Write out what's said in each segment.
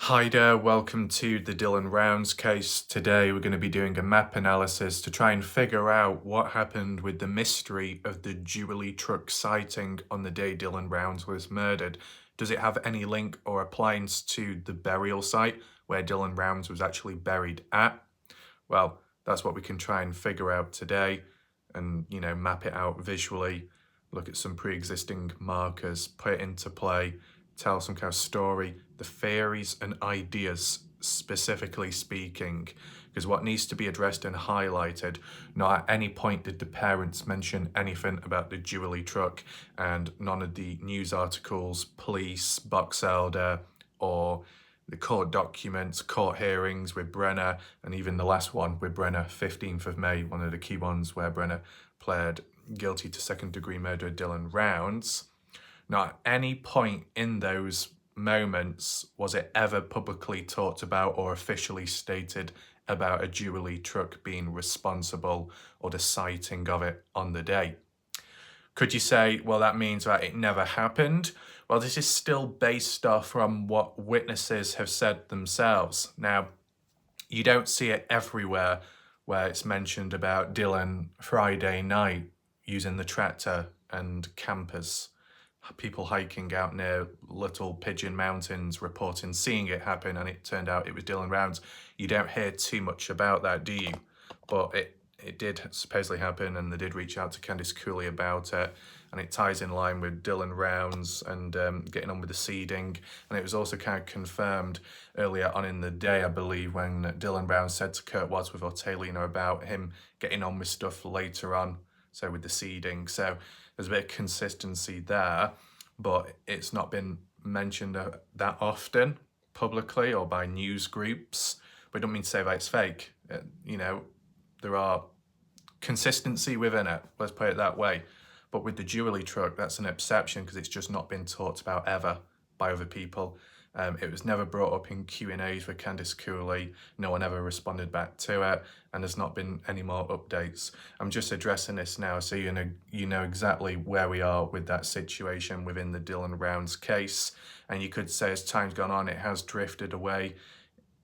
Hi there, welcome to the Dylan Rounds case. Today we're going to be doing a map analysis to try and figure out what happened with the mystery of the Jubilee truck sighting on the day Dylan Rounds was murdered. Does it have any link or appliance to the burial site where Dylan Rounds was actually buried at? Well, that's what we can try and figure out today and, map it out visually, look at some pre-existing markers, put it into play, tell some kind of story, the theories and ideas specifically speaking, because what needs to be addressed and highlighted, not at any point did the parents mention anything about the Jubilee truck, and none of the news articles, police, Box Elder, or the court documents, court hearings with Brenner, and even the last one with Brenner, 15th of May, one of the key ones where Brenner pled guilty to second-degree murder of Dylan Rounds. Not at any point in those moments was it ever publicly talked about or officially stated about a Jubilee truck being responsible or the sighting of it on the day. Could you say, well, that means that it never happened? Well, this is still based off from what witnesses have said themselves. Now, you don't see it everywhere where it's mentioned about Dylan Friday night using the tractor and campers. People hiking out near Little Pigeon Mountains reporting seeing it happen, and it turned out it was Dylan Rounds. You don't hear too much about that, do you? But it did supposedly happen, and they did reach out to Candice Cooley about it, and it ties in line with Dylan Rounds and getting on with the seeding. And it was also kind of confirmed earlier on in the day, I believe, when Dylan Rounds said to Kurt Wadsworth or Taylor about him getting on with stuff later on, so with the seeding. So there's a bit of consistency there, but it's not been mentioned that often publicly or by news groups. But I don't mean to say that it's fake. There are consistency within it, let's put it that way. But with the Jubilee truck, that's an exception because it's just not been talked about ever by other people. It was never brought up in Q&As with Candice Cooley. No one ever responded back to it, and there's not been any more updates. I'm just addressing this now so you know exactly where we are with that situation within the Dylan Rounds case. And you could say as time's gone on, it has drifted away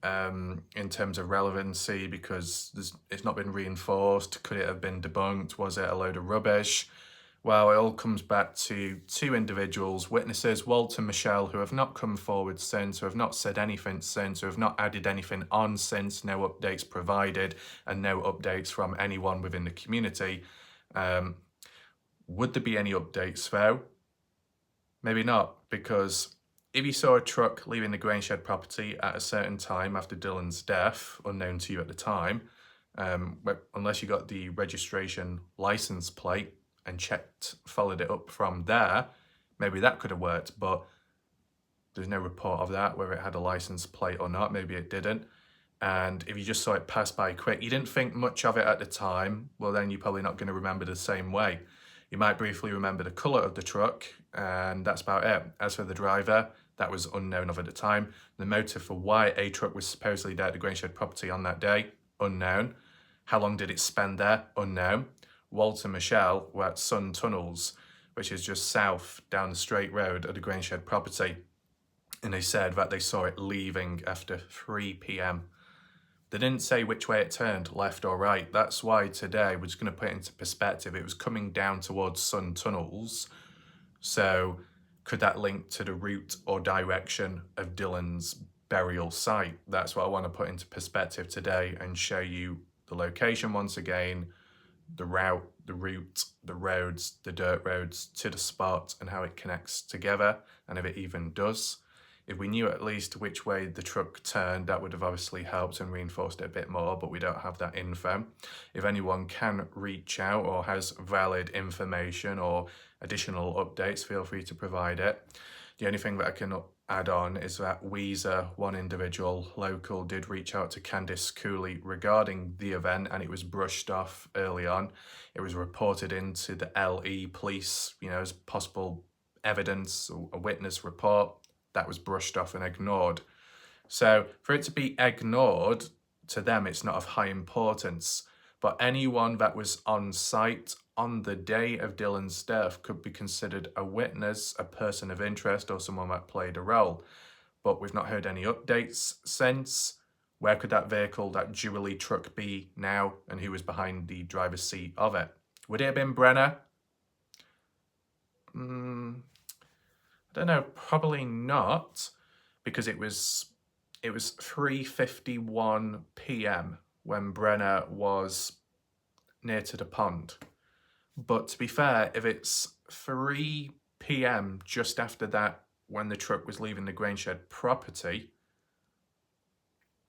in terms of relevancy because it's not been reinforced. Could it have been debunked? Was it a load of rubbish? Well, it all comes back to two individuals, witnesses, Walter Michelle, who have not come forward since, who have not said anything since, who have not added anything on since, no updates provided, and no updates from anyone within the community. Would there be any updates though? Maybe not, because if you saw a truck leaving the Grainshed property at a certain time after Dylan's death, unknown to you at the time, unless you got the registration license plate and followed it up from there, maybe that could have worked, but there's no report of that, whether it had a license plate or not. Maybe it didn't. And if you just saw it pass by quick, you didn't think much of it at the time, well, then you're probably not going to remember the same way. You might briefly remember the colour of the truck, and that's about it. As for the driver, that was unknown of at the time. The motive for why a truck was supposedly there at the Grainshed property on that day, unknown. How long did it spend there? Unknown. Walter Michelle were at Sun Tunnels, which is just south down the straight road of the Grainshed property. And they said that they saw it leaving after 3 p.m. They didn't say which way it turned, left or right. That's why today we're just going to put it into perspective. It was coming down towards Sun Tunnels. So could that link to the route or direction of Dylan's burial site? That's what I want to put into perspective today and show you the location once again, the route, the roads, the dirt roads to the spot and how it connects together, and if it even does. If we knew at least which way the truck turned, that would have obviously helped and reinforced it a bit more, but we don't have that info. If anyone can reach out or has valid information or additional updates, feel free to provide it. The only thing that I can add on is that Weezer, one individual local, did reach out to Candice Cooley regarding the event, and it was brushed off early on. It was reported into the LE police, as possible evidence, a witness report. That was brushed off and ignored. So for it to be ignored, to them it's not of high importance. But anyone that was on site on the day of Dylan's death could be considered a witness, a person of interest, or someone that played a role. but we've not heard any updates since. Where could that vehicle, that Jubilee truck, be now, and who was behind the driver's seat of it? Would it have been Brenner? I don't know, probably not, because it was 3:51 p.m. when Brenner was near to the pond. But to be fair, if it's 3 p.m. just after that, when the truck was leaving the grain shed property,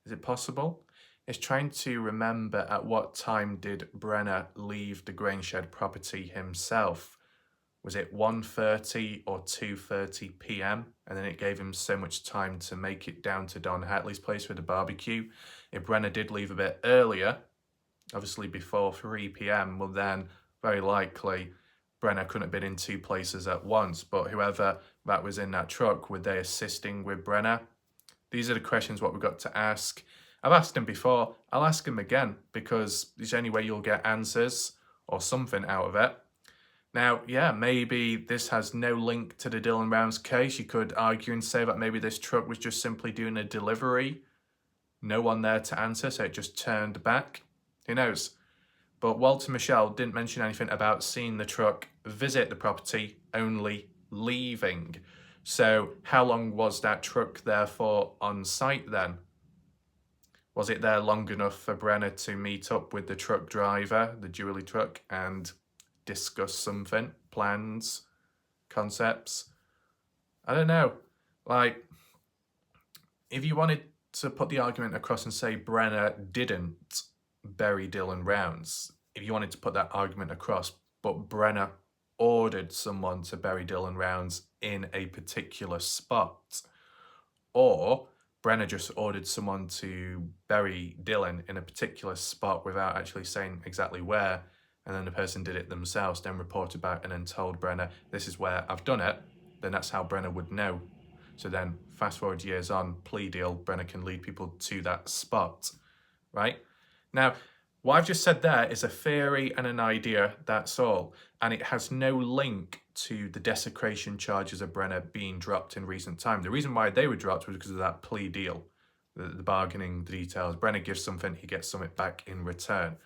is it possible? It's trying to remember at what time did Brenner leave the grain shed property himself. Was it 1:30 or 2:30 p.m? And then it gave him so much time to make it down to Don Hatley's place for the barbecue. If Brenner did leave a bit earlier, obviously before 3 p.m, well then very likely Brenner couldn't have been in two places at once. But whoever that was in that truck, were they assisting with Brenner? These are the questions what we've got to ask. I've asked him before, I'll ask him again, because there's the only way you'll get answers or something out of it. Now, yeah, maybe this has no link to the Dylan Rounds case. You could argue and say that maybe this truck was just simply doing a delivery. No one there to answer, so it just turned back. Who knows? But Walter Michel didn't mention anything about seeing the truck visit the property, only leaving. So how long was that truck therefore on site then? Was it there long enough for Brenner to meet up with the truck driver, the Jubilee truck, and discuss something, plans, concepts? I don't know. Like, if you wanted to put the argument across and say Brenner didn't bury Dylan Rounds, if you wanted to put that argument across, but Brenner ordered someone to bury Dylan Rounds in a particular spot, or Brenner just ordered someone to bury Dylan in a particular spot without actually saying exactly where, and then the person did it themselves, then reported back and then told Brenner, this is where I've done it, then that's how Brenner would know. So then, fast forward years on, plea deal, Brenner can lead people to that spot, right? Now, what I've just said there is a theory and an idea, that's all. And it has no link to the desecration charges of Brenner being dropped in recent time. The reason why they were dropped was because of that plea deal, the bargaining, the details. Brenner gives something, he gets something back in return.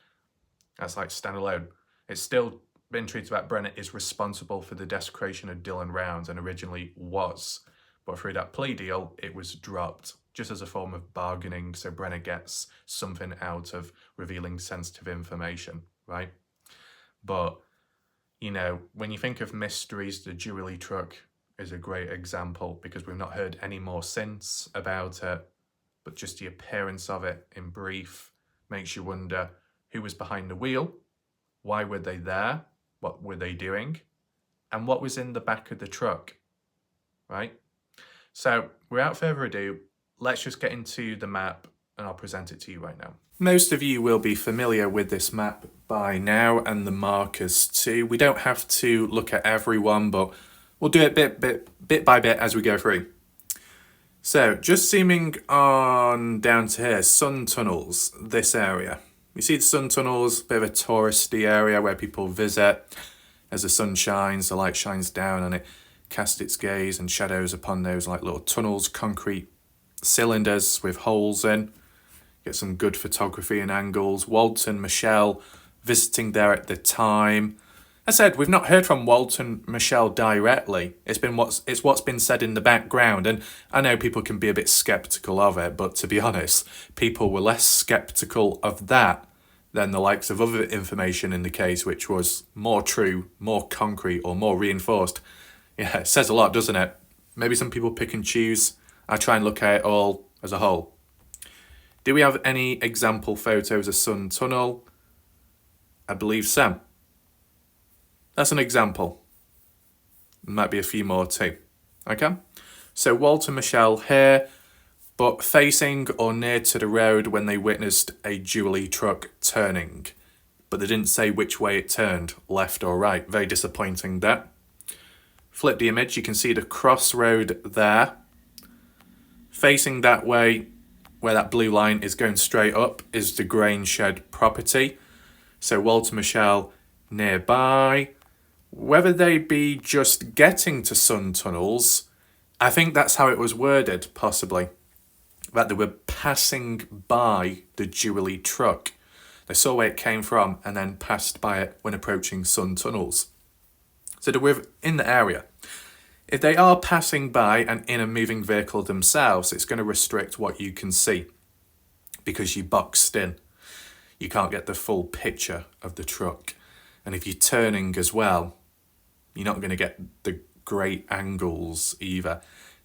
That's like standalone. It's still been treated that Brenner is responsible for the desecration of Dylan Rounds, and originally was. But through that plea deal, it was dropped, just as a form of bargaining, so Brenner gets something out of revealing sensitive information, right? But, you know, when you think of mysteries, the Jubilee truck is a great example, because we've not heard any more since about it, but just the appearance of it in brief makes you wonder who was behind the wheel, why were they there, what were they doing, and what was in the back of the truck, right? So, without further ado, let's just get into the map and I'll present it to you right now. Most of you will be familiar with this map by now, and the markers too. We don't have to look at everyone, but we'll do it bit by bit as we go through. So, just zooming on down to here, Sun Tunnels, this area. You see the Sun Tunnels, a bit of a touristy area where people visit. As the sun shines, the light shines down and it casts its gaze and shadows upon those like little tunnels, concrete cylinders with holes in. Get some good photography and angles. Walton Michel visiting there at the time. I said, we've not heard from Walton Michel directly. It's what's been said in the background, and I know people can be a bit sceptical of it, but to be honest, people were less sceptical of that than the likes of other information in the case, which was more true, more concrete, or more reinforced. Yeah, it says a lot, doesn't it? Maybe some people pick and choose. I try and look at it all as a whole. Do we have any example photos of Sun Tunnel? I believe so. That's an example. Might be a few more too. Okay? So Walter Michel here, but facing or near to the road when they witnessed a Jubilee truck turning. But they didn't say which way it turned, left or right. Very disappointing there. Flip the image, you can see the crossroad there. Facing that way, where that blue line is going straight up, is the grain shed property. So Walter Michel nearby. Whether they be just getting to Sun Tunnels I think that's how it was worded, possibly. That they were passing by the Jubilee truck. They saw where it came from and then passed by it when approaching Sun Tunnels. So they were in the area. If they are passing by and in a moving vehicle themselves, it's going to restrict what you can see because you're boxed in. You can't get the full picture of the truck. And if you're turning as well, you're not going to get the great angles either.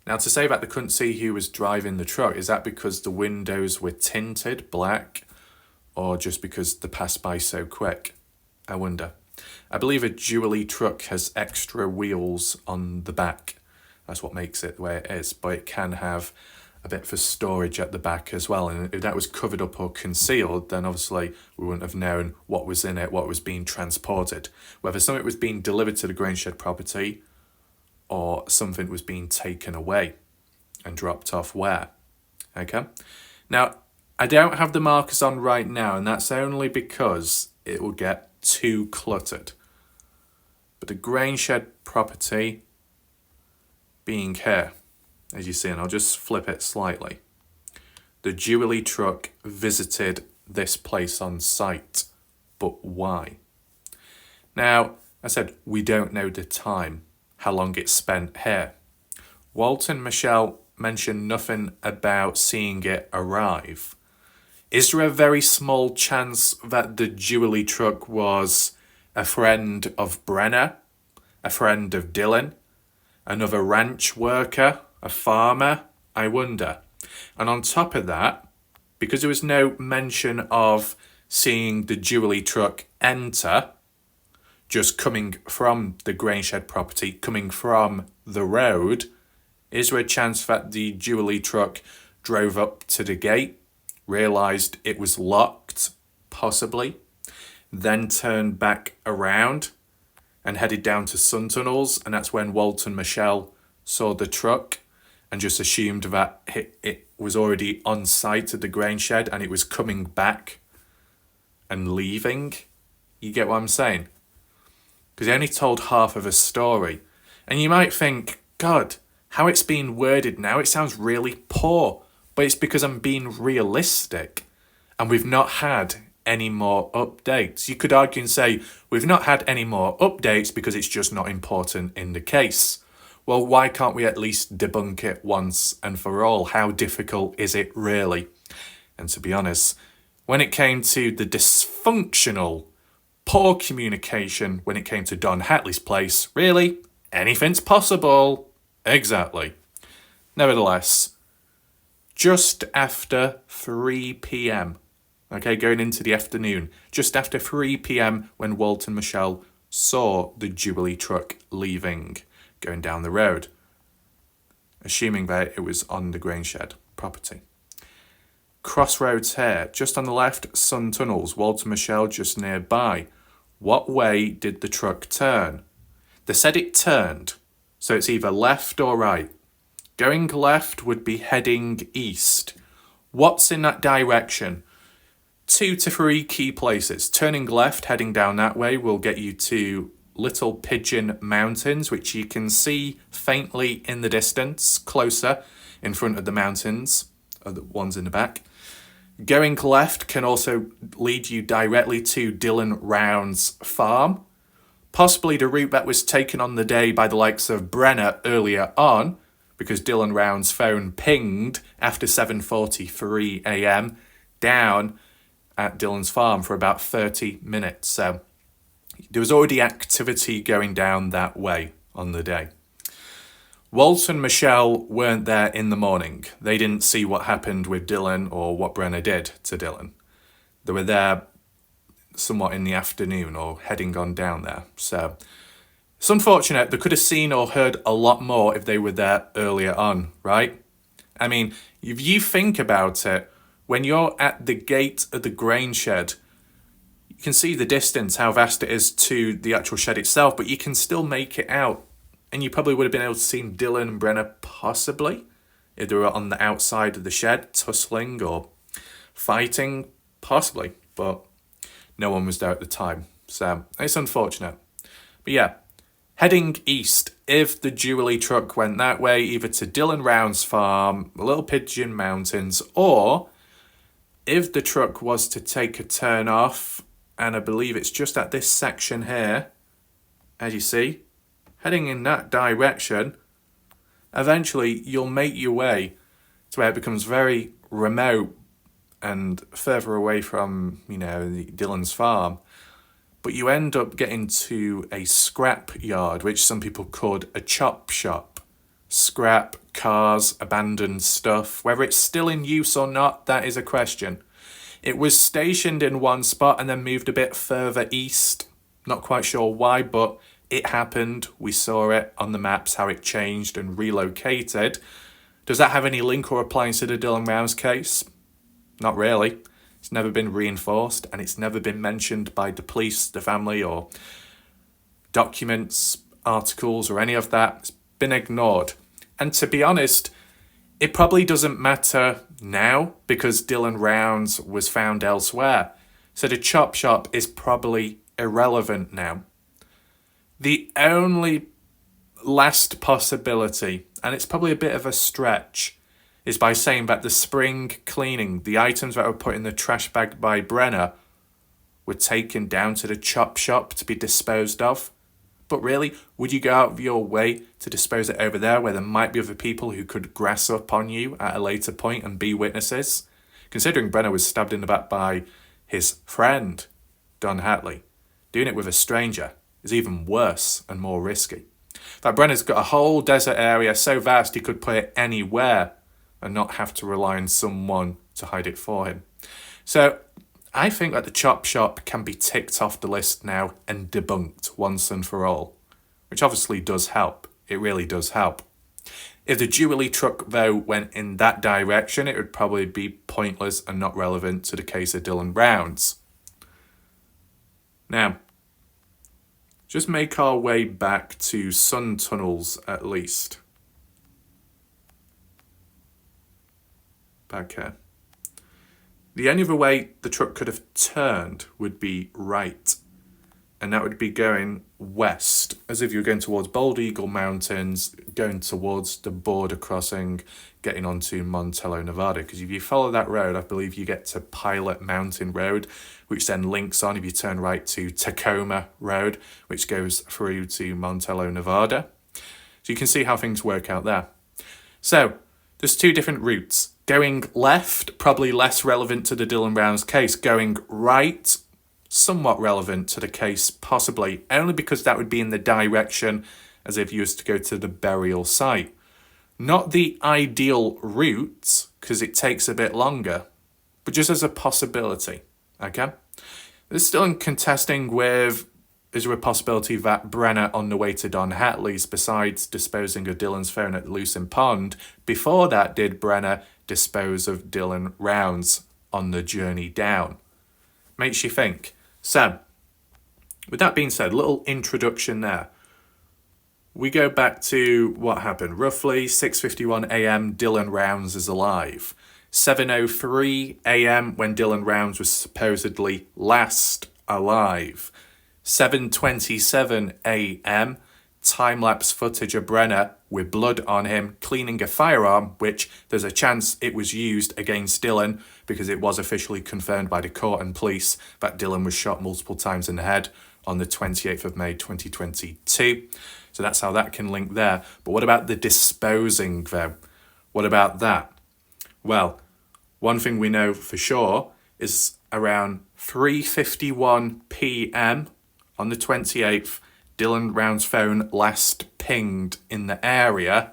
Now, to say that they couldn't see who was driving the truck, is that because the windows were tinted black or just because they passed by so quick? I wonder. I believe a Jubilee truck has extra wheels on the back. That's what makes it the way it is. But it can have a bit for storage at the back as well. And if that was covered up or concealed, then obviously we wouldn't have known what was in it, what was being transported. Whether something was being delivered to the Grangeshed property or something was being taken away and dropped off where. Okay? Now, I don't have the markers on right now, and that's only because it will get too cluttered. But the Grangeshed property being here, as you see, and I'll just flip it slightly. The Jubilee truck visited this place on site, but why? Now, I said we don't know the time, how long it spent here. Walt and Michelle mentioned nothing about seeing it arrive. Is there a very small chance that the Jubilee truck was a friend of Brenner, a friend of Dylan, another ranch worker, a farmer? I wonder. And on top of that, because there was no mention of seeing the Jubilee truck enter, just coming from the Grangeshed property, coming from the road, is there a chance that the Jubilee truck drove up to the gate, realised it was locked, possibly, then turned back around and headed down to Sun Tunnels, and that's when Walt and Michelle saw the truck and just assumed that it was already on site at the Grangeshed and it was coming back and leaving? You get what I'm saying? Because he only told half of a story. And you might think, God, how it's being worded now, it sounds really poor. But it's because I'm being realistic. And we've not had any more updates. You could argue and say, we've not had any more updates because it's just not important in the case. Well, why can't we at least debunk it once and for all? How difficult is it really? And to be honest, when it came to the dysfunctional, poor communication when it came to Don Hatley's place, really, anything's possible. Exactly. Nevertheless, just after 3 p.m, okay, going into the afternoon, just after 3 p.m. when Walt and Michelle saw the Jubilee truck leaving, going down the road, assuming that it was on the Grangeshed property. Crossroads here, just on the left, Sun Tunnels, Walt and Michelle just nearby. What way did the truck turn? They said it turned, so it's either left or right. Going left would be heading east. What's in that direction? 2 to 3 key places. Turning left, heading down that way, will get you to Little Pigeon Mountains, which you can see faintly in the distance, closer in front of the mountains, or the ones in the back. Going left can also lead you directly to Dylan Round's farm, possibly the route that was taken on the day by the likes of Brenner earlier on, because Dylan Round's phone pinged after 7:43 a.m. down at Dylan's farm for about 30 minutes. So there was already activity going down that way on the day. Walt and Michelle weren't there in the morning. They didn't see what happened with Dylan or what Brenner did to Dylan. They were there somewhat in the afternoon or heading on down there. So it's unfortunate. They could have seen or heard a lot more if they were there earlier on, right? I mean, if you think about it, when you're at the gate of the Grangeshed, you can see the distance, how vast it is to the actual shed itself, but you can still make it out. And you probably would have been able to see Dylan and Brenner possibly, if they were on the outside of the shed, tussling or fighting, possibly. But no one was there at the time. So it's unfortunate. But yeah, heading east if the Jubilee truck went that way, either to Dylan Round's farm, Little Pigeon Mountains, or if the truck was to take a turn off, and I believe it's just at this section here, as you see, heading in that direction, eventually you'll make your way to where it becomes very remote and further away from, Dylan's farm. But you end up getting to a scrap yard, which some people called a chop shop. Scrap, cars, abandoned stuff. Whether it's still in use or not, that is a question. It was stationed in one spot and then moved a bit further east. Not quite sure why, but it happened. We saw it on the maps, how it changed and relocated. Does that have any link or appliance to the Dylan Rounds case? Not really. It's never been reinforced, and it's never been mentioned by the police, the family, or documents, articles, or any of that. It's been ignored. And to be honest, it probably doesn't matter now because Dylan Rounds was found elsewhere. So the chop shop is probably irrelevant now. The only last possibility, and it's probably a bit of a stretch, is by saying that the spring cleaning, the items that were put in the trash bag by Brenner, were taken down to the chop shop to be disposed of. But really, would you go out of your way to dispose it over there where there might be other people who could grass up on you at a later point and be witnesses? Considering Brenner was stabbed in the back by his friend, Don Hatley, doing it with a stranger is even worse and more risky. That Brenner's got a whole desert area so vast he could put it anywhere and not have to rely on someone to hide it for him. So I think that the chop shop can be ticked off the list now and debunked once and for all, which obviously does help. It really does help. If the Jubilee truck, though, went in that direction, it would probably be pointless and not relevant to the case of Dylan Rounds. Now, just make our way back to Sun Tunnels at least. Back here. The only other way the truck could have turned would be right. And that would be going west, as if you were going towards Bald Eagle Mountains, going towards the border crossing, getting onto Montello, Nevada. Because if you follow that road, I believe you get to Pilot Mountain Road, which then links on, if you turn right, to Tacoma Road, which goes through to Montello, Nevada. So you can see how things work out there. So there's two different routes. Going left, probably less relevant to the Dylan Rounds case. Going right, somewhat relevant to the case, possibly, only because that would be in the direction as if you used to go to the burial site. Not the ideal route, because it takes a bit longer, but just as a possibility, okay? There's still contesting with, is there a possibility that Brenner on the way to Don Hatley's, besides disposing of Dylan's phone at Lucin Pond, before that did Brenner dispose of Dylan Rounds on the journey down? Makes you think. So, with that being said, little introduction there. We go back to what happened. Roughly 6:51 a.m. Dylan Rounds is alive. 7:03 a.m. when Dylan Rounds was supposedly last alive. 7:27 a.m. time-lapse footage of Brenner with blood on him cleaning a firearm, which there's a chance it was used against Dylan because it was officially confirmed by the court and police that Dylan was shot multiple times in the head on the 28th of May 2022. So that's how that can link there. But what about the disposing though? What about that? Well, one thing we know for sure is around 3:51 p.m. on the 28th, Dylan Rounds' phone last pinged in the area.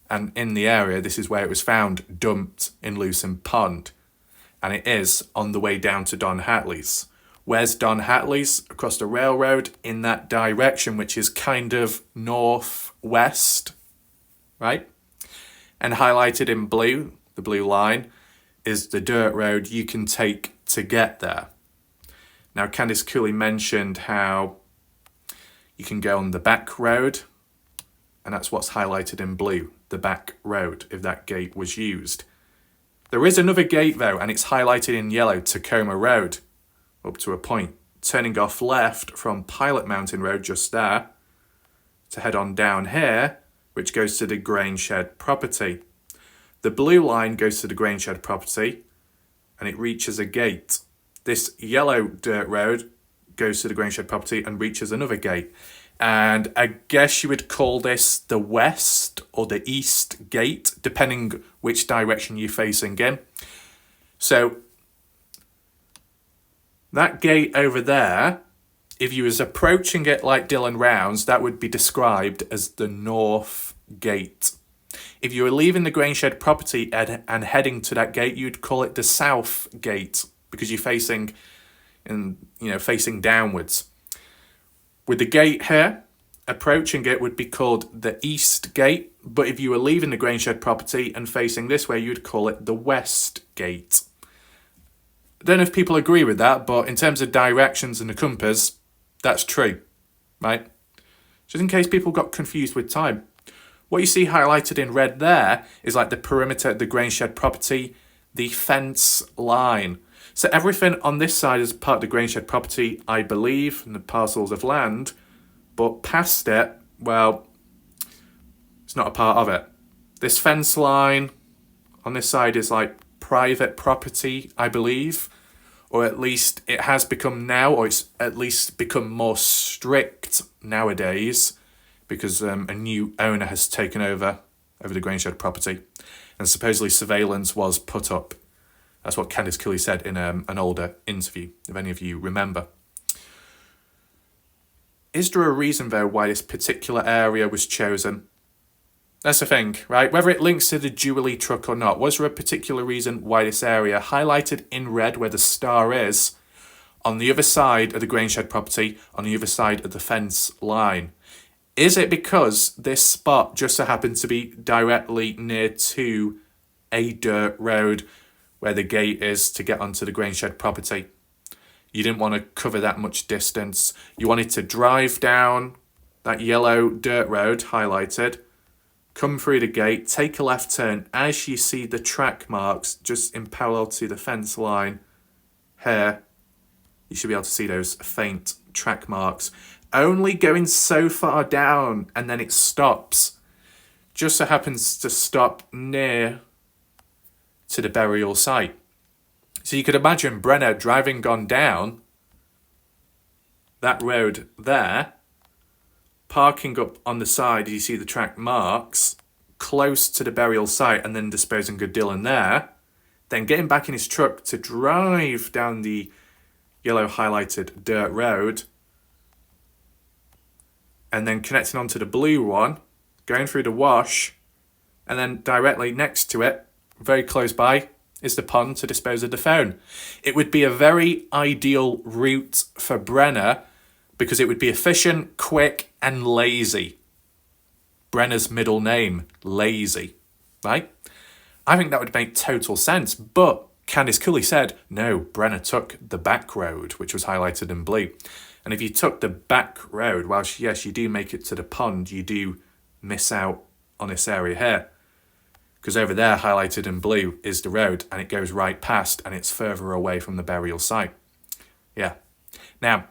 And in the area, this is where it was found, dumped in Lucin Pond. And it is on the way down to Don Hatley's. Where's Don Hatley's? Across the railroad in that direction, which is kind of northwest, right? And highlighted in blue, the blue line, is the dirt road you can take to get there. Now, Candice Cooley mentioned how you can go on the back road, and that's what's highlighted in blue, the back road, if that gate was used. There is another gate, though, and it's highlighted in yellow, Tacoma Road, up to a point, turning off left from Pilot Mountain Road just there to head on down here, which goes to the Grainshed property. The blue line goes to the Grainshed property and it reaches a gate. This yellow dirt road goes to the Grainshed property and reaches another gate. And I guess you would call this the west or the east gate, depending which direction you're facing in. So that gate over there, if you was approaching it like Dillon Rounds, that would be described as the north gate. If you were leaving the Grainshed property and heading to that gate, you'd call it the south gate because you're facing downwards. With the gate here, approaching it would be called the east gate, but if you were leaving the Grainshed property and facing this way, you'd call it the west gate. I don't know if people agree with that, but in terms of directions and the compass, that's true, right? Just in case people got confused with time. What you see highlighted in red there is like the perimeter of the Grainshed property, the fence line. So everything on this side is part of the Grainshed property, I believe, and the parcels of land, but past it, well, it's not a part of it. This fence line on this side is like private property, I believe, or at least it has become now, or it's at least become more strict nowadays because a new owner has taken over the Grainshed property and supposedly surveillance was put up. That's what Candice Killy said in an older interview, if any of you remember. Is there a reason, though, why this particular area was chosen? That's the thing, right? Whether it links to the Jubilee truck or not, was there a particular reason why this area, highlighted in red where the star is, on the other side of the Grainshed property, on the other side of the fence line? Is it because this spot just so happened to be directly near to a dirt road where the gate is to get onto the Grainshed property? You didn't want to cover that much distance. You wanted to drive down that yellow dirt road highlighted, come through the gate, take a left turn as you see the track marks just in parallel to the fence line here. You should be able to see those faint track marks. Only going so far down and then it stops. Just so happens to stop near to the burial site. So you could imagine Brenner driving on down that road there, parking up on the side, you see the track marks, close to the burial site and then disposing of Dillon there, then getting back in his truck to drive down the yellow highlighted dirt road, and then connecting onto the blue one, going through the wash, and then directly next to it, very close by, is the pond to dispose of the phone. It would be a very ideal route for Brenner because it would be efficient, quick, and lazy. Brenner's middle name, Lazy, right? I think that would make total sense, but Candice Cooley said, no, Brenner took the back road, which was highlighted in blue. And if you took the back road, whilst yes, you do make it to the pond, you do miss out on this area here. Because over there, highlighted in blue, is the road, and it goes right past, and it's further away from the burial site. Yeah. Now,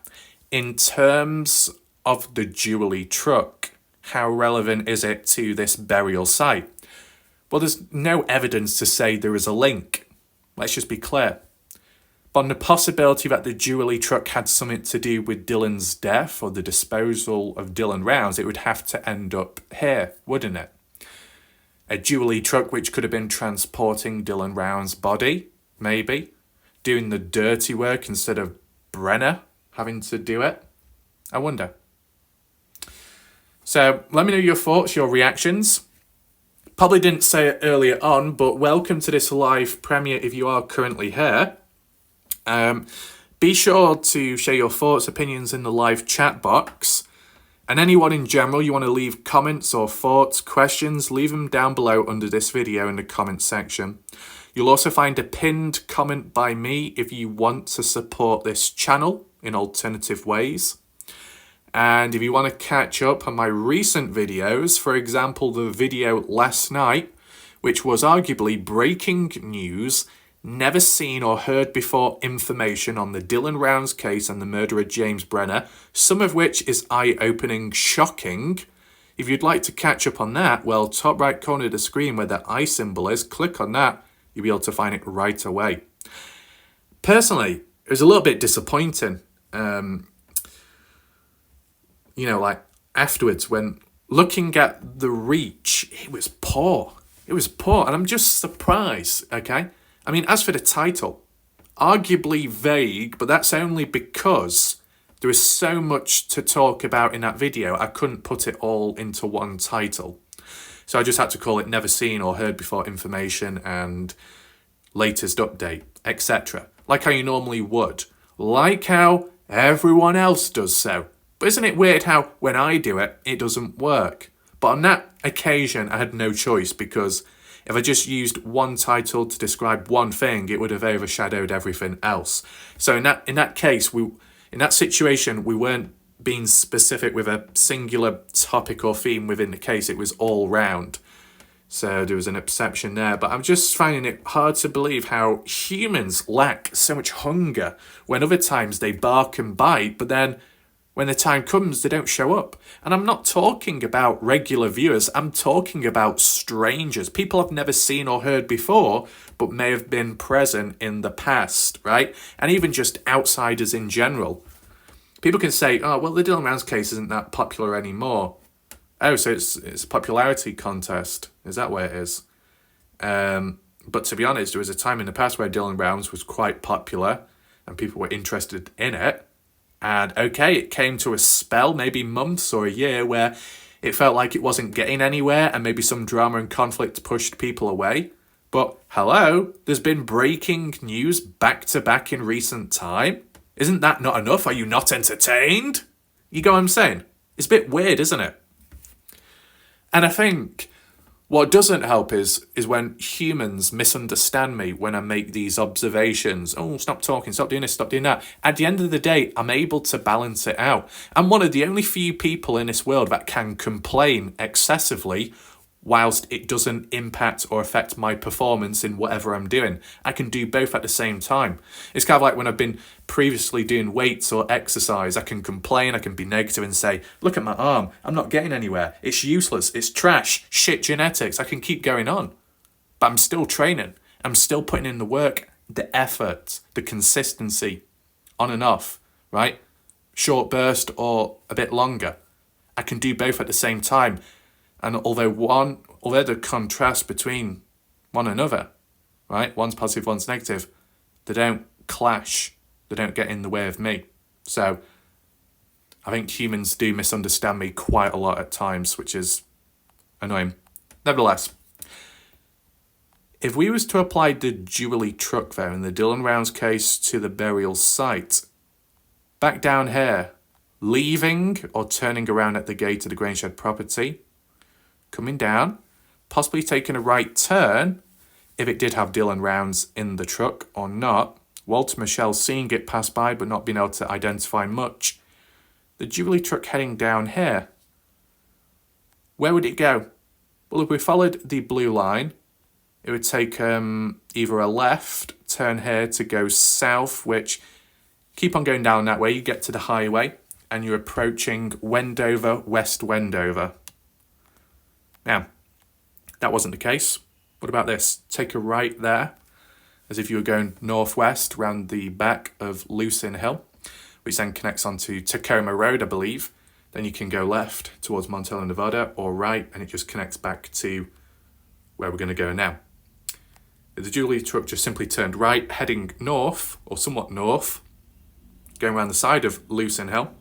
in terms of the Jubilee truck, how relevant is it to this burial site? Well, there's no evidence to say there is a link. Let's just be clear. But on the possibility that the Jubilee truck had something to do with Dillon's death or the disposal of Dillon Rounds, it would have to end up here, wouldn't it? A Jubilee truck which could have been transporting Dillon Rounds' body, maybe, doing the dirty work instead of Brenner having to do it. I wonder. So let me know your thoughts, your reactions. Probably didn't say it earlier on, but welcome to this live premiere if you are currently here. Be sure to share your thoughts, opinions in the live chat box. And anyone in general, you want to leave comments or thoughts, questions, leave them down below under this video in the comment section. You'll also find a pinned comment by me if you want to support this channel in alternative ways. And if you want to catch up on my recent videos, for example, the video last night, which was arguably breaking news, never seen or heard before information on the Dillon Rounds case and the murder of James Brenner, some of which is eye-opening, shocking, If you'd like to catch up on that, well, top right corner of the screen where the eye symbol is, click on that. You'll be able to find it right away. Personally, it was a little bit disappointing. Like afterwards, when looking at the reach, it was poor. It was poor, and I'm just surprised, okay? I mean, as for the title, arguably vague, but that's only because there is so much to talk about in that video. I couldn't put it all into one title. So I just had to call it Never Seen or Heard Before Information and Latest Update, etc. Like how you normally would. Like how everyone else does so. But isn't it weird how when I do it, it doesn't work? But on that occasion, I had no choice, because if I just used one title to describe one thing, it would have overshadowed everything else. So in that case, in that situation, we weren't being specific with a singular topic or theme within the case. It was all round. So there was an exception there. But I'm just finding it hard to believe how humans lack so much hunger when other times they bark and bite, but then when the time comes, they don't show up. And I'm not talking about regular viewers. I'm talking about strangers, people I've never seen or heard before, but may have been present in the past, right? And even just outsiders in general. People can say, oh, well, the Dylan Rounds case isn't that popular anymore. Oh, so it's a popularity contest. Is that where it is? But to be honest, there was a time in the past where Dylan Rounds was quite popular and people were interested in it. And okay, it came to a spell, maybe months or a year, where it felt like it wasn't getting anywhere and maybe some drama and conflict pushed people away. But hello, there's been breaking news back to back in recent time. Isn't that not enough? Are you not entertained? You get what I'm saying? It's a bit weird, isn't it? And I think what doesn't help is when humans misunderstand me when I make these observations. Oh, stop talking, stop doing this, stop doing that. At the end of the day, I'm able to balance it out. I'm one of the only few people in this world that can complain excessively whilst it doesn't impact or affect my performance in whatever I'm doing. I can do both at the same time. It's kind of like when I've been previously doing weights or exercise, I can complain, I can be negative and say, look at my arm, I'm not getting anywhere, it's useless, it's trash, shit genetics, I can keep going on. But I'm still training, I'm still putting in the work, the effort, the consistency, on and off, right? Short burst or a bit longer. I can do both at the same time. And although the contrast between one another, right? One's positive, one's negative, they don't clash. They don't get in the way of me. So I think humans do misunderstand me quite a lot at times, which is annoying. Nevertheless, if we was to apply the Jubilee truck though in the Dylan Rounds case to the burial site, back down here, leaving or turning around at the gate of the Grainshed property, coming down, possibly taking a right turn, if it did have Dylan Rounds in the truck or not, Walter Michel seeing it pass by but not being able to identify much, the Jubilee truck heading down here, where would it go? Well, if we followed the blue line, it would take either a left turn here to go south, which keep on going down that way, you get to the highway, and you're approaching Wendover, West Wendover. Now, that wasn't the case. What about this? Take a right there, as if you were going northwest around the back of Lucin Hill, which then connects onto Tacoma Road, I believe. Then you can go left towards Montello, Nevada, or right, and it just connects back to where we're going to go now. The Jubilee truck just simply turned right, heading north, or somewhat north, going around the side of Lucin Hill,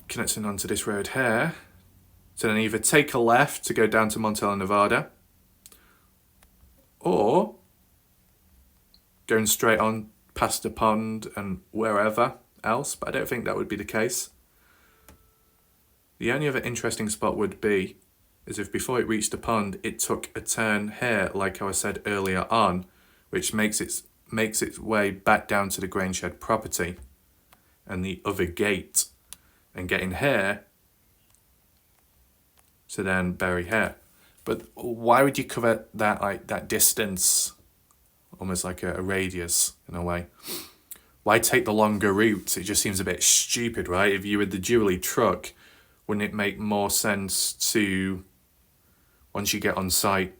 connecting onto this road here, to then either take a left to go down to Montello, Nevada, or going straight on past the pond and wherever else, but I don't think that would be the case. The only other interesting spot would be is if before it reached the pond, it took a turn here, like I said earlier on, which makes its way back down to the Grainshed property and the other gate, and getting here to then bury here. But why would you cover that, like that distance, almost like a radius in a way? Why take the longer route? It just seems a bit stupid, right? If you were the Jubilee truck, wouldn't it make more sense to, once you get on site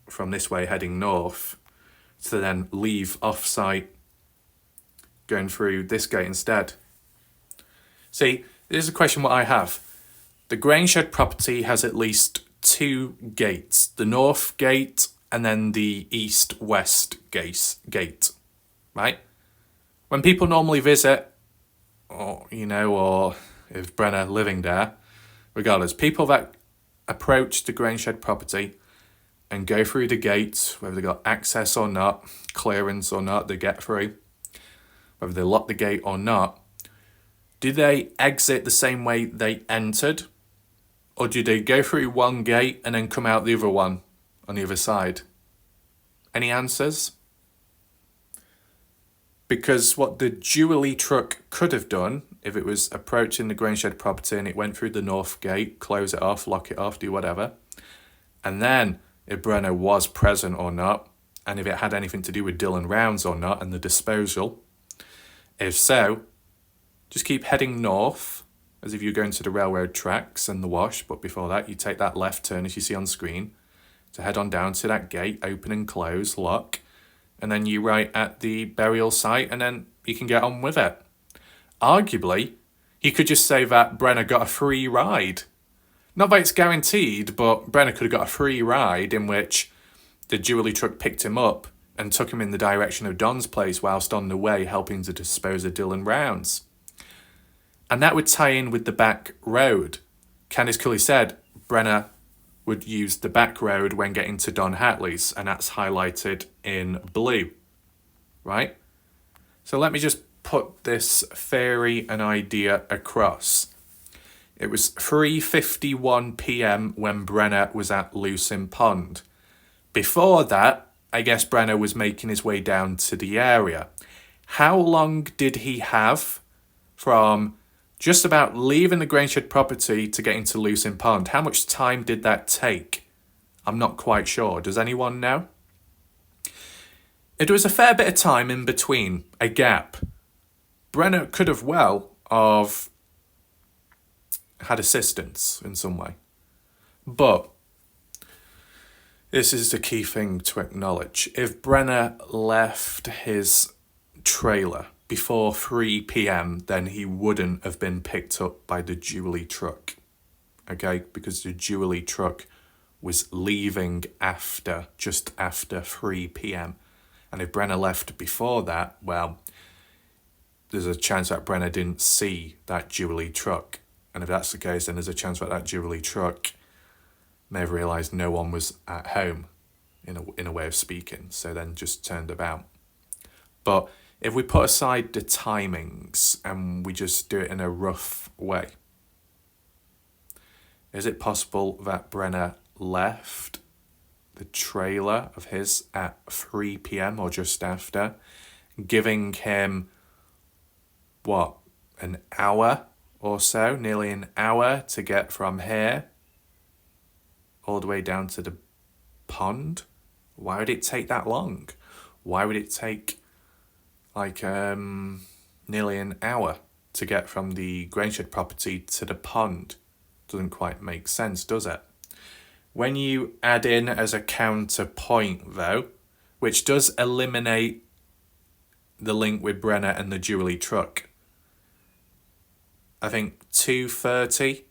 from this way heading north, to then leave off site going through this gate instead? See, this is a question what I have. The Grangeshed property has at least 2 gates, the north gate and then the east-west gate, right? When people normally visit, or if Brenner living there, regardless, people that approach the Grangeshed property and go through the gate, whether they got access or not, clearance or not, they get through, whether they lock the gate or not, do they exit the same way they entered? Or do they go through one gate and then come out the other one on the other side? Any answers? Because what the Jubilee truck could have done, if it was approaching the Grangeshed property and it went through the north gate, close it off, lock it off, do whatever, and then if Brenner was present or not, and if it had anything to do with Dillon Rounds or not, and the disposal, if so, just keep heading north, as if you're going to the railroad tracks and the wash, but before that, you take that left turn, as you see on screen, to head on down to that gate, open and close, lock, and then you right at the burial site, and then you can get on with it. Arguably, you could just say that Brenner got a free ride. Not that it's guaranteed, but Brenner could have got a free ride in which the Jubilee truck picked him up and took him in the direction of Don's place whilst on the way helping to dispose of Dillon Rounds. And that would tie in with the back road. Candice Cully said Brenner would use the back road when getting to Don Hatley's, and that's highlighted in blue, right? So let me just put this theory and idea across. It was 3:51 p.m. when Brenner was at Lucin Pond. Before that, I guess Brenner was making his way down to the area. How long did he have from just about leaving the Grangeshed property to getting to Lucin Pond? How much time did that take? I'm not quite sure. Does anyone know? It was a fair bit of time in between, a gap. Brenner could have well have had assistance in some way. But this is the key thing to acknowledge. If Brenner left his trailer before 3 p.m, then he wouldn't have been picked up by the Jubilee truck, okay? Because the Jubilee truck was leaving just after 3 p.m. And if Brenner left before that, well, there's a chance that Brenner didn't see that Jubilee truck. And if that's the case, then there's a chance that Jubilee truck may have realised no one was at home, in a way of speaking, so then just turned about. But if we put aside the timings and we just do it in a rough way, is it possible that Brenner left the trailer of his at 3 p.m. or just after, giving him, an hour or so, nearly an hour to get from here all the way down to the pond? Why would it take that long? Why would it take nearly an hour to get from the Grangeshed property to the pond? Doesn't quite make sense, does it? When you add in as a counterpoint, though, which does eliminate the link with Brenner and the Jubilee truck, I think 2:30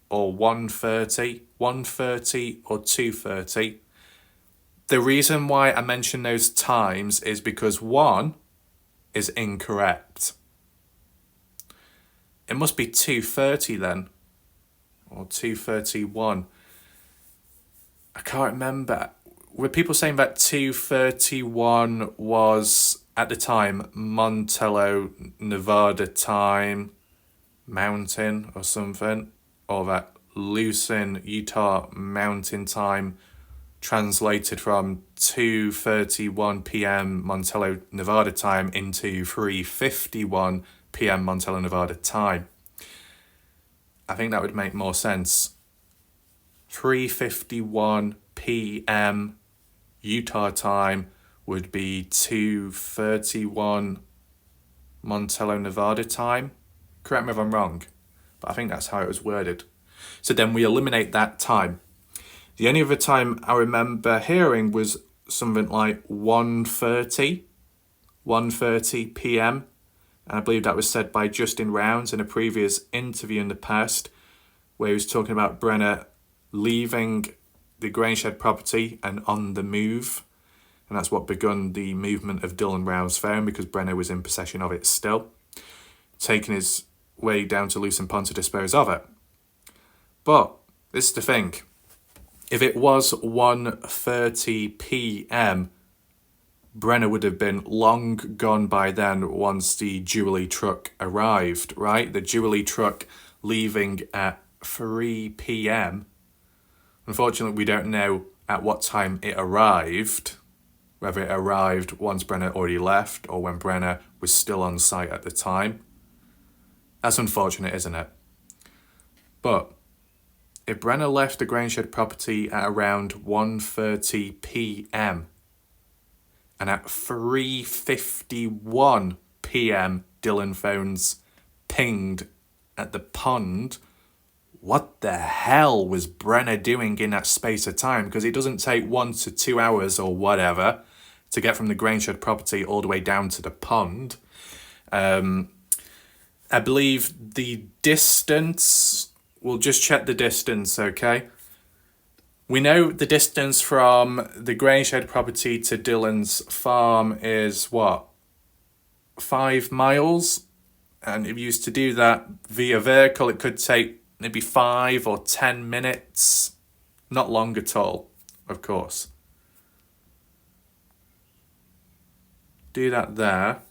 or 1:30, 1:30 or 2:30. The reason why I mention those times is because one is incorrect. It must be 2:30 then, or 2:31. I can't remember. Were people saying that 2:31 was, at the time, Montello, Nevada time, Mountain or something? Or that Lucin, Utah Mountain time translated from 2:31 p.m. Montello, Nevada time into 3:51 p.m. Montello, Nevada time? I think that would make more sense. 3:51 p.m. Utah time would be 2:31 Montello, Nevada time. Correct me if I'm wrong, but I think that's how it was worded. So then we eliminate that time. The only other time I remember hearing was something like 1:30 p.m. And I believe that was said by Justin Rounds in a previous interview in the past, where he was talking about Brenner leaving the Grainshed property and on the move. And that's what begun the movement of Dylan Rounds' phone, because Brenner was in possession of it still, taking his way down to Lucerne Pond to dispose of it. But this is the thing. If it was 1:30 p.m, Brenner would have been long gone by then once the Jubilee truck arrived, right? The Jubilee truck leaving at 3 p.m. Unfortunately, we don't know at what time it arrived, whether it arrived once Brenner already left or when Brenner was still on site at the time. That's unfortunate, isn't it? But if Brenner left the Grainshed property at around 1:30 p.m, and at 3:51 p.m, Dylan phones pinged at the pond, what the hell was Brenner doing in that space of time? Because it doesn't take 1 to 2 hours or whatever to get from the Grainshed property all the way down to the pond. I believe the distance, we'll just check the distance, okay? We know the distance from the Grainshed property to Dylan's farm is what? 5 miles? And if you used to do that via vehicle, it could take maybe 5 or 10 minutes. Not long at all, of course. Do that there.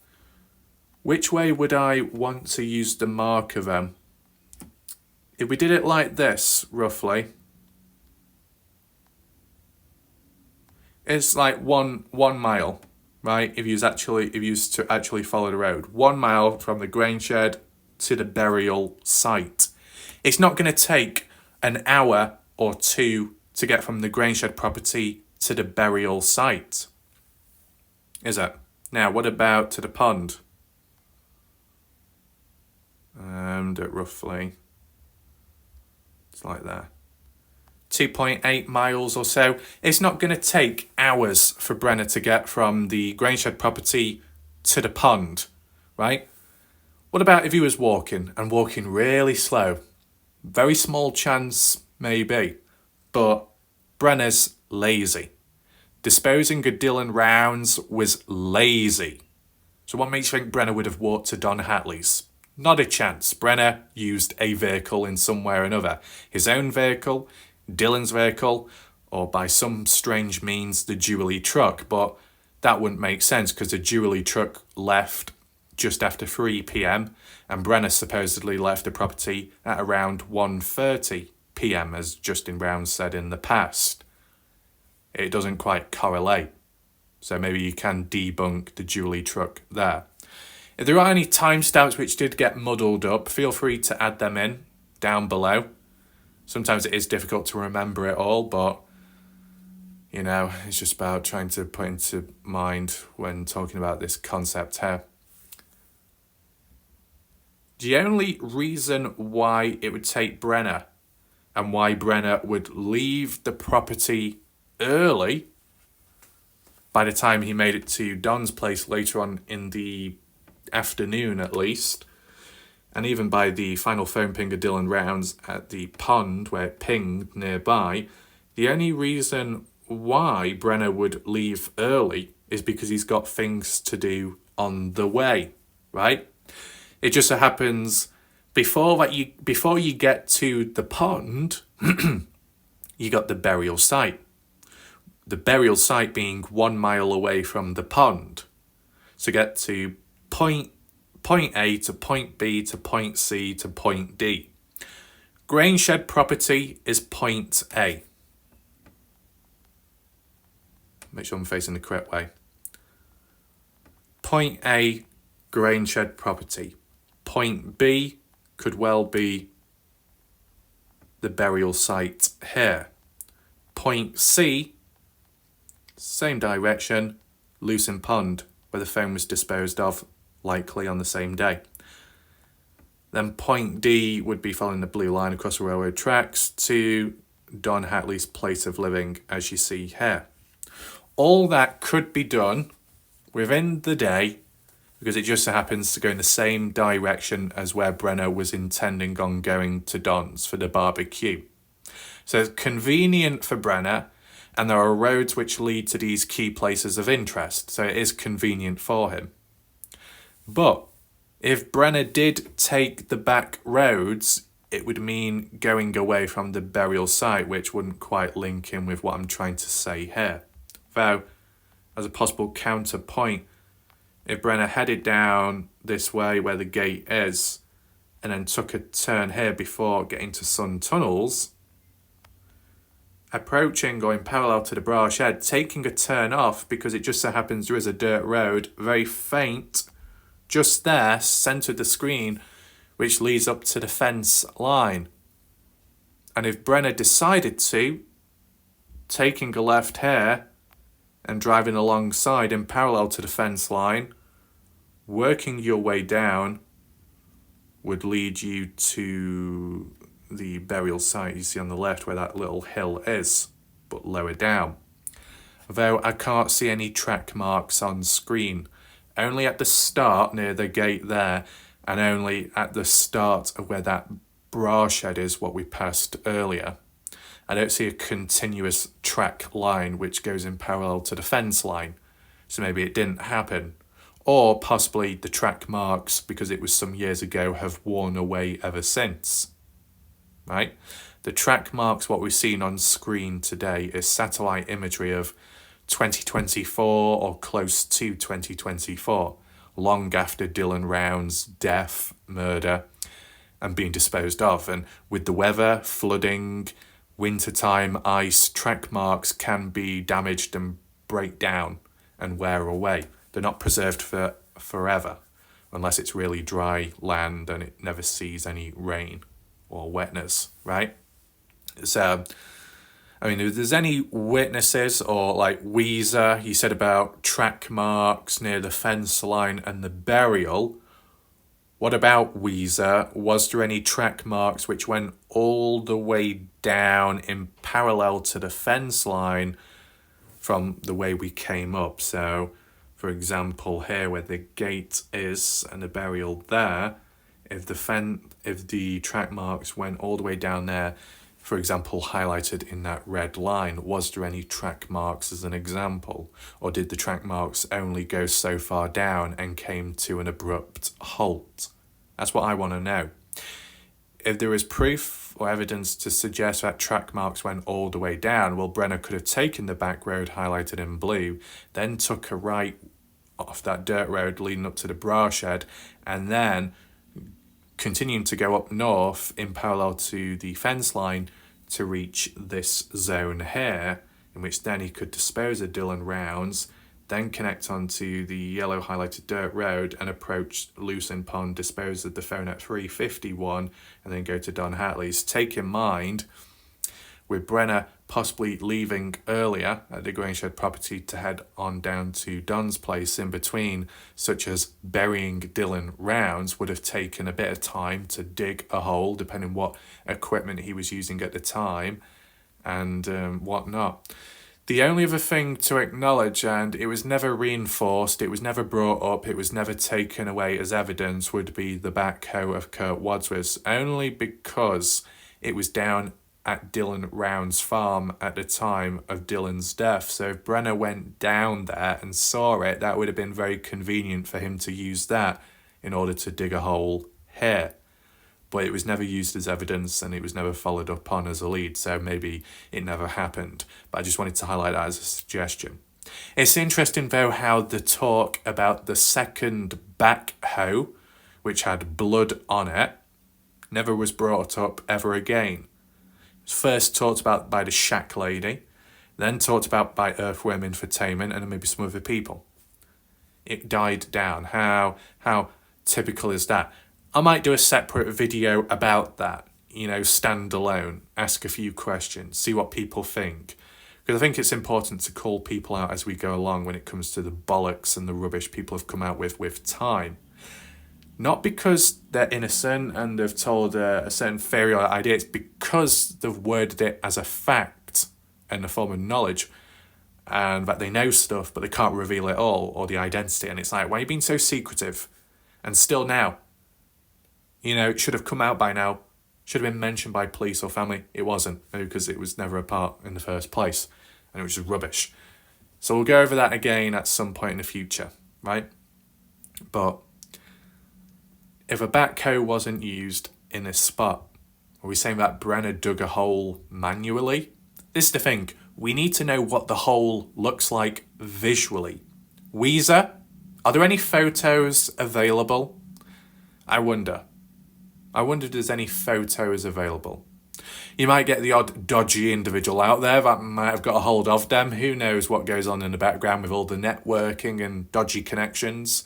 Which way would I want to use the marker then? If we did it like this, roughly, it's like one mile, right? If you used to actually follow the road, 1 mile from the Grainshed to the burial site. It's not going to take an hour or 2 to get from the Grainshed property to the burial site, is it? Now, what about to the pond? Roughly, it's like that. 2.8 miles or so. It's not going to take hours for Brenner to get from the Grainshed property to the pond, right? What about if he was walking and walking really slow? Very small chance, maybe, but Brenner's lazy. Disposing of Dylan Rounds was lazy. So what makes you think Brenner would have walked to Don Hatley's? Not a chance. Brenner used a vehicle in some way or another. His own vehicle, Dylan's vehicle, or by some strange means the Jubilee truck, but that wouldn't make sense because the Jubilee truck left just after 3 p.m. and Brenner supposedly left the property at around 1:30 p.m, as Justin Rounds said in the past. It doesn't quite correlate, so maybe you can debunk the Jubilee truck there. If there are any timestamps which did get muddled up, feel free to add them in down below. Sometimes it is difficult to remember it all, but, you know, it's just about trying to put into mind when talking about this concept here. The only reason why it would take Brenner and why Brenner would leave the property early, by the time he made it to Don's place later on in the afternoon at least, and even by the final phone ping of Dylan Rounds at the pond where it pinged nearby, the only reason why Brenner would leave early is because he's got things to do on the way, right? It just so happens before you get to the pond, you got the burial site. The burial site being 1 mile away from the pond. So get to point A to point B to point C to point D. Grainshed property is point A. Make sure I'm facing the correct way. Point A, Grainshed property. Point B could well be the burial site here. Point C, same direction, Lucerne Pond, where the phone was disposed of likely on the same day. Then point D would be following the blue line across the railroad tracks to Don Hatley's place of living, as you see here. All that could be done within the day because it just so happens to go in the same direction as where Brenner was intending on going to Don's for the barbecue. So it's convenient for Brenner, and there are roads which lead to these key places of interest, so it is convenient for him. But if Brenner did take the back roads, it would mean going away from the burial site, which wouldn't quite link in with what I'm trying to say here. Though, as a possible counterpoint, if Brenner headed down this way where the gate is, and then took a turn here before getting to Sun Tunnels, approaching or in parallel to the Bra Shed, taking a turn off because it just so happens there is a dirt road, very faint, just there, centered the screen, which leads up to the fence line. And if Brenner decided to, taking a left here and driving alongside in parallel to the fence line, working your way down would lead you to the burial site you see on the left where that little hill is, but lower down. Though I can't see any track marks on screen, only at the start near the gate there, and only at the start of where that Bra Shed is, what we passed earlier. I don't see a continuous track line which goes in parallel to the fence line, so maybe it didn't happen. Or possibly the track marks, because it was some years ago, have worn away ever since. Right? The track marks, what we've seen on screen today, is satellite imagery of 2024 or close to 2024, long after Dylan Round's death, murder, and being disposed of. And with the weather, flooding, wintertime, ice, track marks can be damaged and break down and wear away. They're not preserved for forever, unless it's really dry land and it never sees any rain or wetness, right? So, I mean, if there's any witnesses or like Weezer, he said about track marks near the fence line and the burial. What about Weezer? Was there any track marks which went all the way down in parallel to the fence line from the way we came up? So, for example, here where the gate is and the burial there, if the track marks went all the way down there, for example, highlighted in that red line, was there any track marks as an example? Or did the track marks only go so far down and came to an abrupt halt? That's what I want to know. If there is proof or evidence to suggest that track marks went all the way down, well, Brenner could have taken the back road highlighted in blue, then took a right off that dirt road leading up to the Bra Shed, and then continuing to go up north in parallel to the fence line to reach this zone here, in which then he could dispose of Dylan Rounds, then connect onto the yellow highlighted dirt road and approach Lucerne Pond, dispose of the phone at 351, and then go to Don Hatley's. Take in mind, with Brenner possibly leaving earlier at the Grange property to head on down to Don's place in between, such as burying Dylan Rounds would have taken a bit of time to dig a hole, depending what equipment he was using at the time, and whatnot. The only other thing to acknowledge, and it was never reinforced, it was never brought up, it was never taken away as evidence, would be the backhoe of Kurt Wadsworth, only because it was down at Dylan Round's farm at the time of Dylan's death. So if Brenner went down there and saw it, that would have been very convenient for him to use that in order to dig a hole here. But it was never used as evidence and it was never followed up on as a lead, so maybe it never happened. But I just wanted to highlight that as a suggestion. It's interesting though how the talk about the second backhoe, which had blood on it, never was brought up ever again. First talked about by the Shack Lady, then talked about by Earthworm Infotainment and maybe some other people. It died down. How typical is that? I might do a separate video about that, stand alone, ask a few questions, see what people think. Because I think it's important to call people out as we go along when it comes to the bollocks and the rubbish people have come out with time. Not because they're innocent and they've told a certain theory or idea, it's because they've worded it as a fact and a form of knowledge, and that they know stuff but they can't reveal it all, or the identity. And it's like, why are you being so secretive? And still now, it should have come out by now, should have been mentioned by police or family. It wasn't, because it was never a part in the first place, and it was just rubbish. So we'll go over that again at some point in the future, right? But if a backhoe wasn't used in this spot, are we saying that Brenner dug a hole manually? This is the thing. We need to know what the hole looks like visually. Weezer, are there any photos available? I wonder if there's any photos available. You might get the odd dodgy individual out there that might have got a hold of them. Who knows what goes on in the background with all the networking and dodgy connections.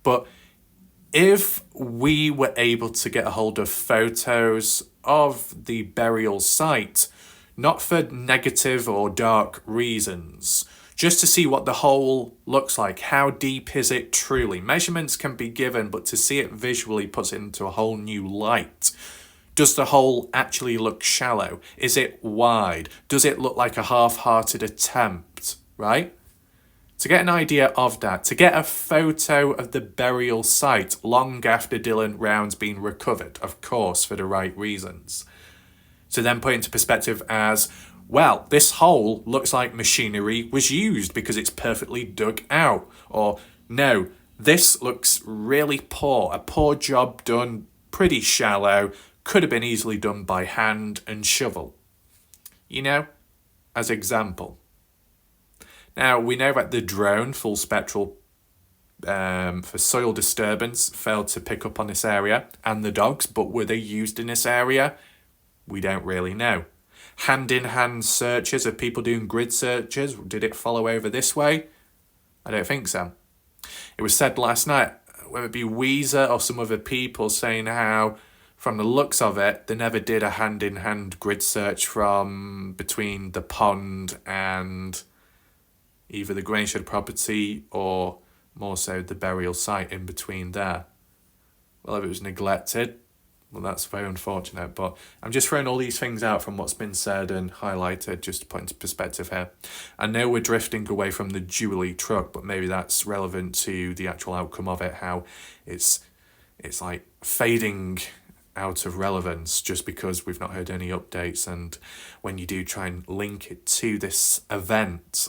But if we were able to get a hold of photos of the burial site, not for negative or dark reasons, just to see what the hole looks like, how deep is it truly? Measurements can be given, but to see it visually puts it into a whole new light. Does the hole actually look shallow? Is it wide? Does it look like a half-hearted attempt, right? To get an idea of that, to get a photo of the burial site long after Dylan Round's been recovered, of course, for the right reasons. To then put into perspective as, well, this hole looks like machinery was used because it's perfectly dug out. Or, no, this looks really poor, a poor job done, pretty shallow, could have been easily done by hand and shovel. As example. Now, we know that the drone, full spectral, for soil disturbance, failed to pick up on this area, and the dogs, but were they used in this area? We don't really know. Hand-in-hand searches of people doing grid searches, did it follow over this way? I don't think so. It was said last night, whether it be Weezer or some other people, saying how, from the looks of it, they never did a hand-in-hand grid search from between the pond and either the Grangeshed property or more so the burial site in between there. Well, if it was neglected, well, that's very unfortunate, but I'm just throwing all these things out from what's been said and highlighted just to put into perspective here. I know we're drifting away from the Jubilee truck, but maybe that's relevant to the actual outcome of it, how it's like fading out of relevance just because we've not heard any updates, and when you do try and link it to this event,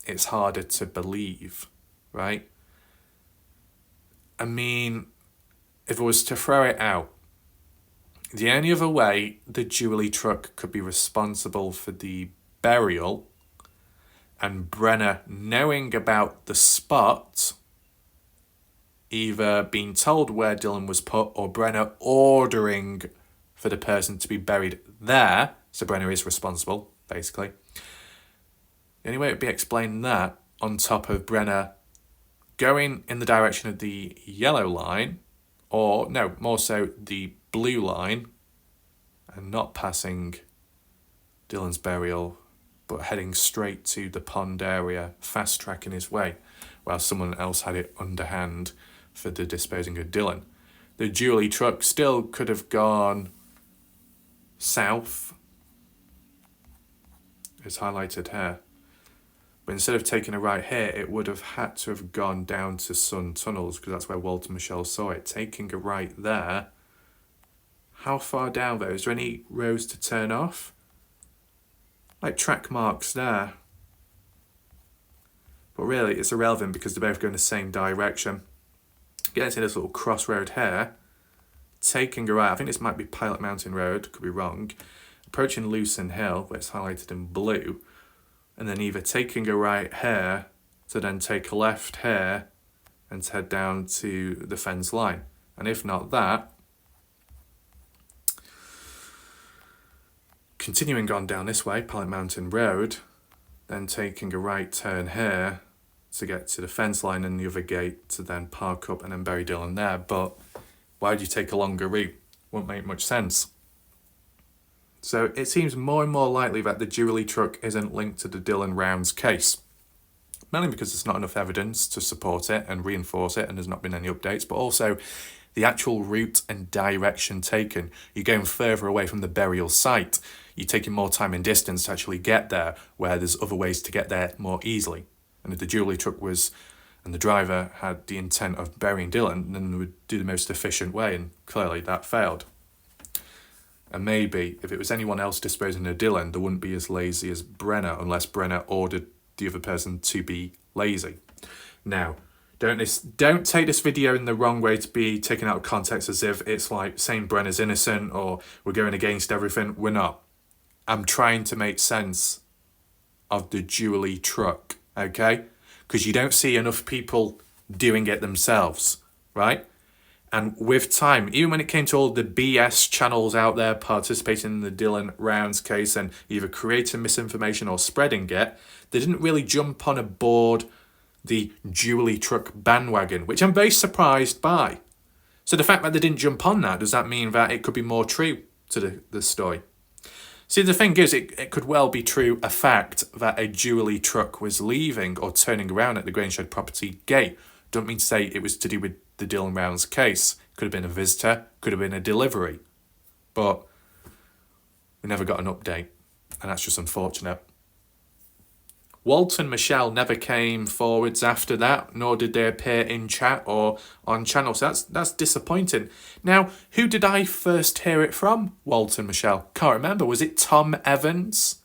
it's harder to believe, right? I mean, if I was to throw it out, the only other way the Jubilee truck could be responsible for the burial and Brenner knowing about the spot, either being told where Dylan was put or Brenner ordering for the person to be buried there, so Brenner is responsible, basically. The only way it would be explained that, on top of Brenner going in the direction of the yellow line, or no, more so the blue line, and not passing Dylan's burial, but heading straight to the pond area, fast tracking his way, while someone else had it underhand for the disposing of Dylan. The Jubilee truck still could have gone south, it's highlighted here. But instead of taking a right here, it would have had to have gone down to Sun Tunnels, because that's where Walter Michel saw it. Taking a right there. How far down though? Is there any roads to turn off? Like track marks there. But really, it's irrelevant because they're both going the same direction. Getting to this little crossroad here. Taking a right. I think this might be Pilot Mountain Road. Could be wrong. Approaching Lucerne Hill, where it's highlighted in blue. And then either taking a right here to then take a left here and to head down to the fence line. And if not that, continuing on down this way, Pilot Mountain Road, then taking a right turn here to get to the fence line and the other gate to then park up and then bury Dylan there. But why would you take a longer route? Wouldn't make much sense. So it seems more and more likely that the Jubilee truck isn't linked to the Dylan Rounds case. Mainly because there's not enough evidence to support it and reinforce it, and there's not been any updates, but also the actual route and direction taken. You're going further away from the burial site. You're taking more time and distance to actually get there, where there's other ways to get there more easily. And if the Jubilee truck was, and the driver had the intent of burying Dylan, then they would do the most efficient way, and clearly that failed. And maybe if it was anyone else disposing of Dylan, they wouldn't be as lazy as Brenner, unless Brenner ordered the other person to be lazy. Now, don't take this video in the wrong way to be taken out of context as if it's like saying Brenner's innocent or we're going against everything. We're not. I'm trying to make sense of the Jubilee truck, okay? Because you don't see enough people doing it themselves, right? And with time, even when it came to all the BS channels out there participating in the Dylan Rounds case and either creating misinformation or spreading it, they didn't really jump on aboard the Jubilee truck bandwagon, which I'm very surprised by. So the fact that they didn't jump on that, does that mean that it could be more true to the story? See, the thing is, it could well be true, a fact, that a Jubilee truck was leaving or turning around at the Grangeshed property gate. Don't mean to say it was to do with the Dylan Rounds case. Could have been a visitor, could have been a delivery. But we never got an update, and that's just unfortunate. Walt and Michelle never came forwards after that, nor did they appear in chat or on channel, so that's disappointing. Now, who did I first hear it from? Walt and Michelle. Can't remember. Was it Tom Evans?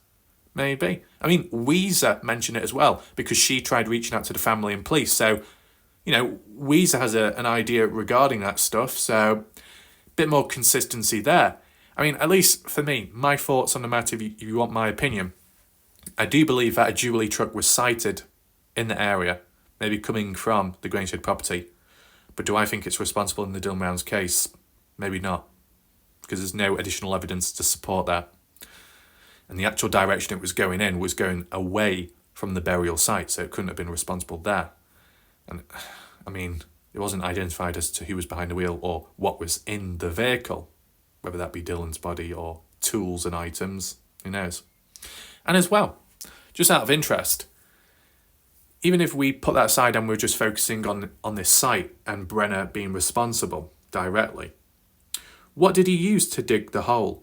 Maybe. I mean, Weezer mentioned it as well, because she tried reaching out to the family and police. So, you know, Weezer has an idea regarding that stuff, so a bit more consistency there. I mean, at least for me, my thoughts on the matter, if you want my opinion, I do believe that a Jubilee truck was sighted in the area, maybe coming from the Grangeshed property. But do I think it's responsible in the Dylan Rounds case? Maybe not, because there's no additional evidence to support that. And the actual direction it was going was going away from the burial site, so it couldn't have been responsible there. And, I mean, it wasn't identified as to who was behind the wheel or what was in the vehicle, whether that be Dylan's body or tools and items, who knows. And as well, just out of interest, even if we put that aside and we're just focusing on this site and Brenner being responsible directly, what did he use to dig the hole?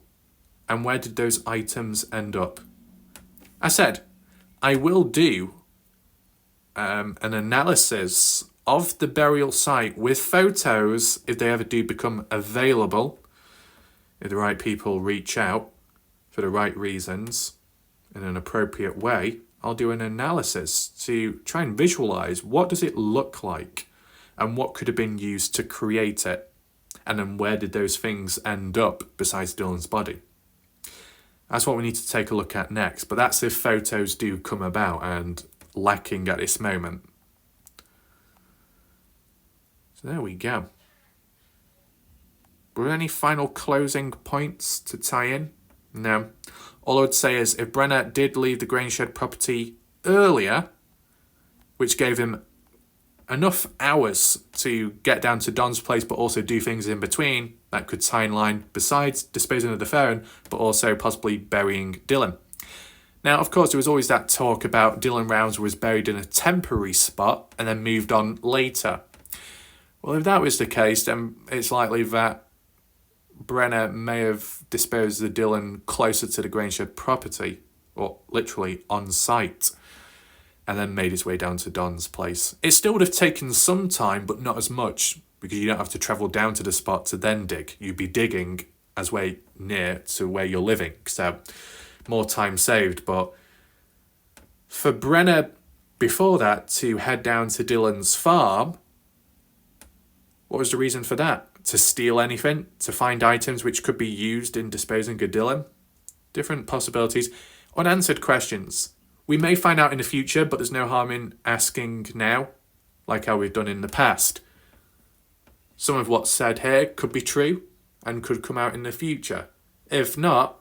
And where did those items end up? I said, I will do an analysis of the burial site with photos if they ever do become available, if the right people reach out for the right reasons in an appropriate way. I'll do an analysis to try and visualize what does it look like and what could have been used to create it, and then where did those things end up besides Dylan's body. That's what we need to take a look at next, but that's if photos do come about, and lacking at this moment. So there we go. Were there any final closing points to tie in? No. All I would say is if Brenner did leave the Grangeshed property earlier, which gave him enough hours to get down to Don's place but also do things in between, that could tie in line besides disposing of the phone but also possibly burying Dylan. Now, of course, there was always that talk about Dylan Rounds was buried in a temporary spot and then moved on later. Well, if that was the case, then it's likely that Brenner may have disposed of Dylan closer to the Grangeshed property, or literally on site, and then made his way down to Don's place. It still would have taken some time, but not as much, because you don't have to travel down to the spot to then dig. You'd be digging as way near to where you're living, so more time saved. But for Brenner, before that, to head down to Dylan's farm, what was the reason for that? To steal anything? To find items which could be used in disposing of Dylan? Different possibilities. Unanswered questions. We may find out in the future, but there's no harm in asking now, like how we've done in the past. Some of what's said here could be true and could come out in the future. If not,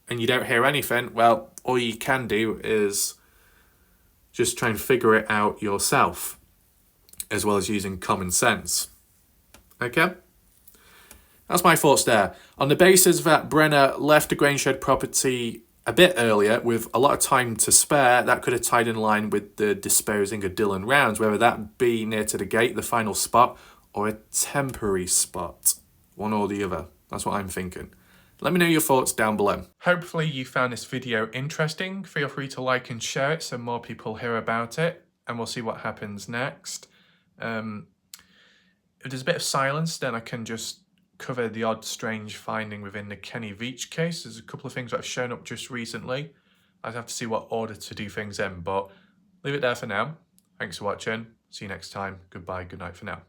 and you don't hear anything, well, all you can do is just try and figure it out yourself, as well as using common sense. Okay? That's my thoughts there. On the basis that Brenner left the Grangeshed property a bit earlier with a lot of time to spare, that could have tied in line with the disposing of Dylan Rounds, whether that be near to the gate, the final spot, or a temporary spot. One or the other. That's what I'm thinking. Let me know your thoughts down below. Hopefully you found this video interesting. Feel free to like and share it so more people hear about it, and we'll see what happens next. If there's a bit of silence, then I can just cover the odd strange finding within the Kenny Veach case. There's a couple of things that have shown up just recently. I'd have to see what order to do things in, but leave it there for now. Thanks for watching. See you next time. Goodbye. Good night for now.